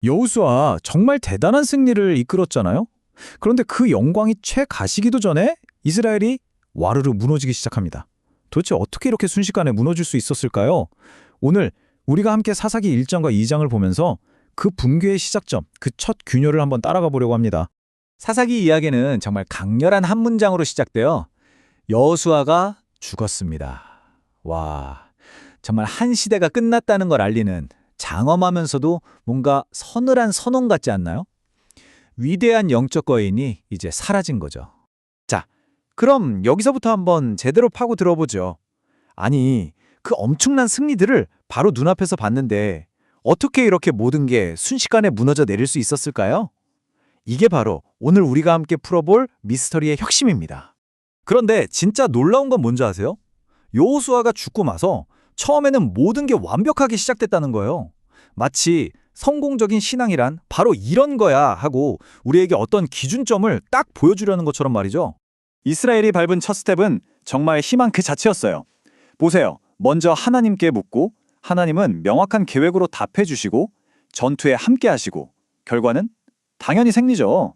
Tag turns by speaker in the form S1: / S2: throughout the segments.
S1: 여호수아 정말 대단한 승리를 이끌었잖아요. 그런데 그 영광이 채 가시기도 전에 이스라엘이 와르르 무너지기 시작합니다. 도대체 어떻게 이렇게 순식간에 무너질 수 있었을까요? 오늘 우리가 함께 사사기 1장과 2장을 보면서 그 붕괴의 시작점, 그 첫 균열을 한번 따라가 보려고 합니다. 사사기 이야기는 정말 강렬한 한 문장으로 시작되어 여호수아가 죽었습니다. 와, 정말 한 시대가 끝났다는 걸 알리는 장엄하면서도 뭔가 서늘한 선언 같지 않나요? 위대한 영적 거인이 이제 사라진 거죠. 자, 그럼 여기서부터 한번 제대로 파고 들어보죠. 아니, 그 엄청난 승리들을 바로 눈앞에서 봤는데 어떻게 이렇게 모든 게 순식간에 무너져 내릴 수 있었을까요? 이게 바로 오늘 우리가 함께 풀어볼 미스터리의 핵심입니다. 그런데 진짜 놀라운 건 뭔지 아세요? 여호수아가 죽고 나서 처음에는 모든 게 완벽하게 시작됐다는 거예요. 마치 성공적인 신앙이란 바로 이런 거야 하고 우리에게 어떤 기준점을 딱 보여주려는 것처럼 말이죠. 이스라엘이 밟은 첫 스텝은 정말 희망 그 자체였어요. 보세요. 먼저 하나님께 묻고 하나님은 명확한 계획으로 답해 주시고 전투에 함께 하시고 결과는 당연히 승리죠.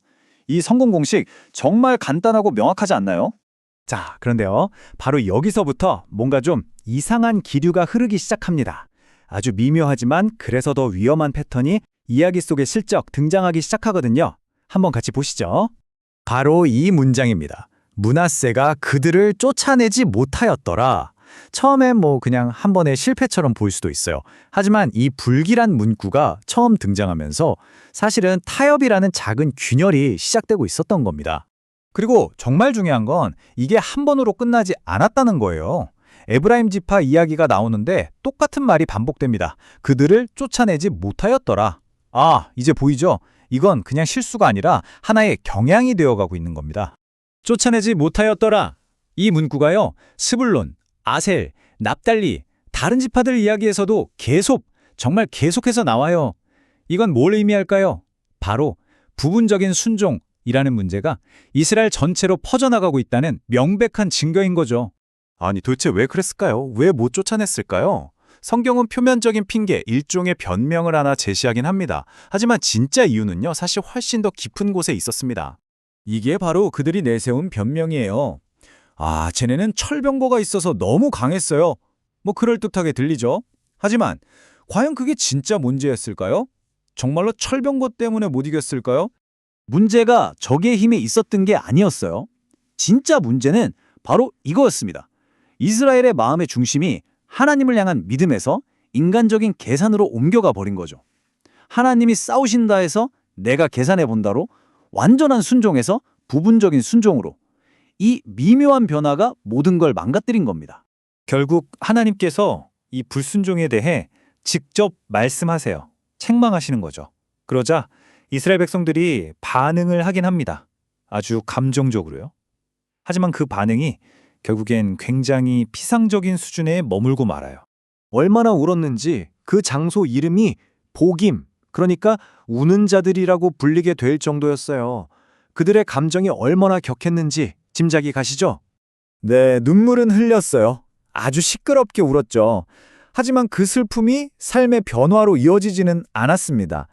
S1: 이 성공 공식 정말 간단하고 명확하지 않나요? 자, 그런데요. 바로 여기서부터 뭔가 좀 이상한 기류가 흐르기 시작합니다. 아주 미묘하지만 그래서 더 위험한 패턴이 이야기 속에 슬쩍 등장하기 시작하거든요. 한번 같이 보시죠. 바로 이 문장입니다. 므낫세가 그들을 쫓아내지 못하였더라. 처음엔 그냥 한 번의 실패처럼 보일 수도 있어요. 하지만 이 불길한 문구가 처음 등장하면서 사실은 타협이라는 작은 균열이 시작되고 있었던 겁니다. 그리고 정말 중요한 건 이게 한 번으로 끝나지 않았다는 거예요. 에브라임 지파 이야기가 나오는데 똑같은 말이 반복됩니다. 그들을 쫓아내지 못하였더라. 아, 이제 보이죠? 이건 그냥 실수가 아니라 하나의 경향이 되어가고 있는 겁니다. 쫓아내지 못하였더라. 이 문구가요. 스불론, 아셀, 납달리, 다른 지파들 이야기에서도 정말 계속해서 나와요. 이건 뭘 의미할까요? 바로 부분적인 순종이라는 문제가 이스라엘 전체로 퍼져나가고 있다는 명백한 증거인 거죠. 아니 도대체 왜 그랬을까요? 왜 못 쫓아냈을까요? 성경은 표면적인 핑계, 일종의 변명을 하나 제시하긴 합니다. 하지만 진짜 이유는요, 사실 훨씬 더 깊은 곳에 있었습니다. 이게 바로 그들이 내세운 변명이에요. 아, 쟤네는 철병거가 있어서 너무 강했어요. 그럴듯하게 들리죠? 하지만 과연 그게 진짜 문제였을까요? 정말로 철병거 때문에 못 이겼을까요? 문제가 적의 힘에 있었던 게 아니었어요. 진짜 문제는 바로 이거였습니다. 이스라엘의 마음의 중심이 하나님을 향한 믿음에서 인간적인 계산으로 옮겨가 버린 거죠. 하나님이 싸우신다 해서 내가 계산해 본다로 완전한 순종에서 부분적인 순종으로 이 미묘한 변화가 모든 걸 망가뜨린 겁니다. 결국 하나님께서 이 불순종에 대해 직접 말씀하세요. 책망하시는 거죠. 그러자 이스라엘 백성들이 반응을 하긴 합니다. 아주 감정적으로요. 하지만 그 반응이 결국엔 굉장히 피상적인 수준에 머물고 말아요. 얼마나 울었는지 그 장소 이름이 보김, 그러니까 우는 자들이라고 불리게 될 정도였어요. 그들의 감정이 얼마나 격했는지 짐작이 가시죠? 네, 눈물은 흘렸어요. 아주 시끄럽게 울었죠. 하지만 그 슬픔이 삶의 변화로 이어지지는 않았습니다.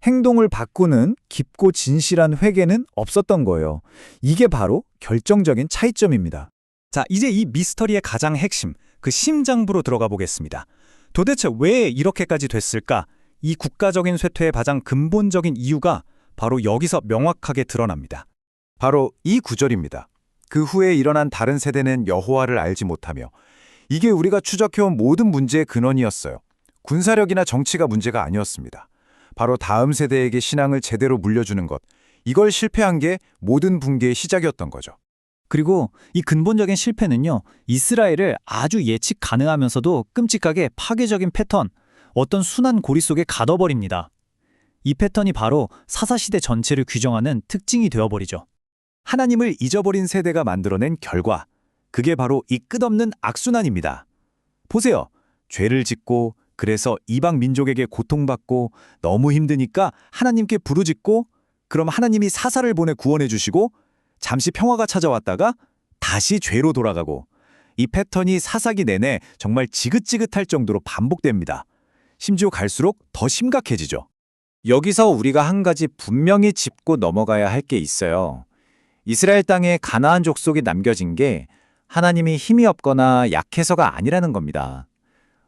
S1: 행동을 바꾸는 깊고 진실한 회개는 없었던 거예요. 이게 바로 결정적인 차이점입니다. 자, 이제 이 미스터리의 가장 핵심, 그 심장부로 들어가 보겠습니다. 도대체 왜 이렇게까지 됐을까? 이 국가적인 쇠퇴의 가장 근본적인 이유가 바로 여기서 명확하게 드러납니다. 바로 이 구절입니다. 그 후에 일어난 다른 세대는 여호와를 알지 못하며 이게 우리가 추적해온 모든 문제의 근원이었어요. 군사력이나 정치가 문제가 아니었습니다. 바로 다음 세대에게 신앙을 제대로 물려주는 것, 이걸 실패한 게 모든 붕괴의 시작이었던 거죠. 그리고 이 근본적인 실패는요, 이스라엘을 아주 예측 가능하면서도 끔찍하게 파괴적인 패턴, 어떤 순환 고리 속에 가둬버립니다. 이 패턴이 바로 사사시대 전체를 규정하는 특징이 되어버리죠. 하나님을 잊어버린 세대가 만들어낸 결과, 그게 바로 이 끝없는 악순환입니다. 보세요. 죄를 짓고 그래서 이방 민족에게 고통받고 너무 힘드니까 하나님께 부르짖고 그럼 하나님이 사사를 보내 구원해 주시고 잠시 평화가 찾아왔다가 다시 죄로 돌아가고 이 패턴이 사사기 내내 정말 지긋지긋할 정도로 반복됩니다. 심지어 갈수록 더 심각해지죠. 여기서 우리가 한 가지 분명히 짚고 넘어가야 할 게 있어요. 이스라엘 땅에 가나안 족속이 남겨진 게 하나님이 힘이 없거나 약해서가 아니라는 겁니다.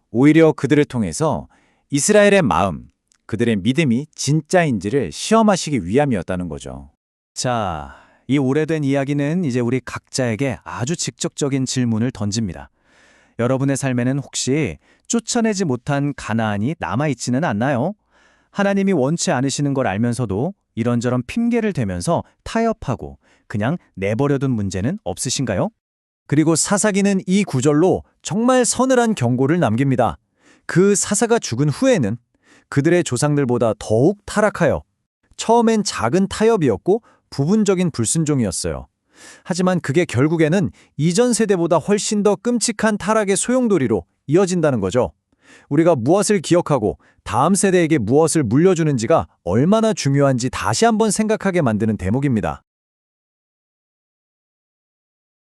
S1: 오히려 그들을 통해서 이스라엘의 마음, 그들의 믿음이 진짜인지를 시험하시기 위함이었다는 거죠.
S2: 자, 이 오래된 이야기는 이제 우리 각자에게 아주 직접적인 질문을 던집니다. 여러분의 삶에는 혹시 쫓아내지 못한 가나안이 남아있지는 않나요? 하나님이 원치 않으시는 걸 알면서도 이런저런 핑계를 대면서 타협하고 그냥 내버려둔 문제는 없으신가요?
S1: 그리고 사사기는 이 구절로 정말 서늘한 경고를 남깁니다. 그 사사가 죽은 후에는 그들의 조상들보다 더욱 타락하여 처음엔 작은 타협이었고 부분적인 불순종이었어요. 하지만 그게 결국에는 이전 세대보다 훨씬 더 끔찍한 타락의 소용돌이로 이어진다는 거죠. 우리가 무엇을 기억하고 다음 세대에게 무엇을 물려주는지가 얼마나 중요한지 다시 한번 생각하게 만드는 대목입니다.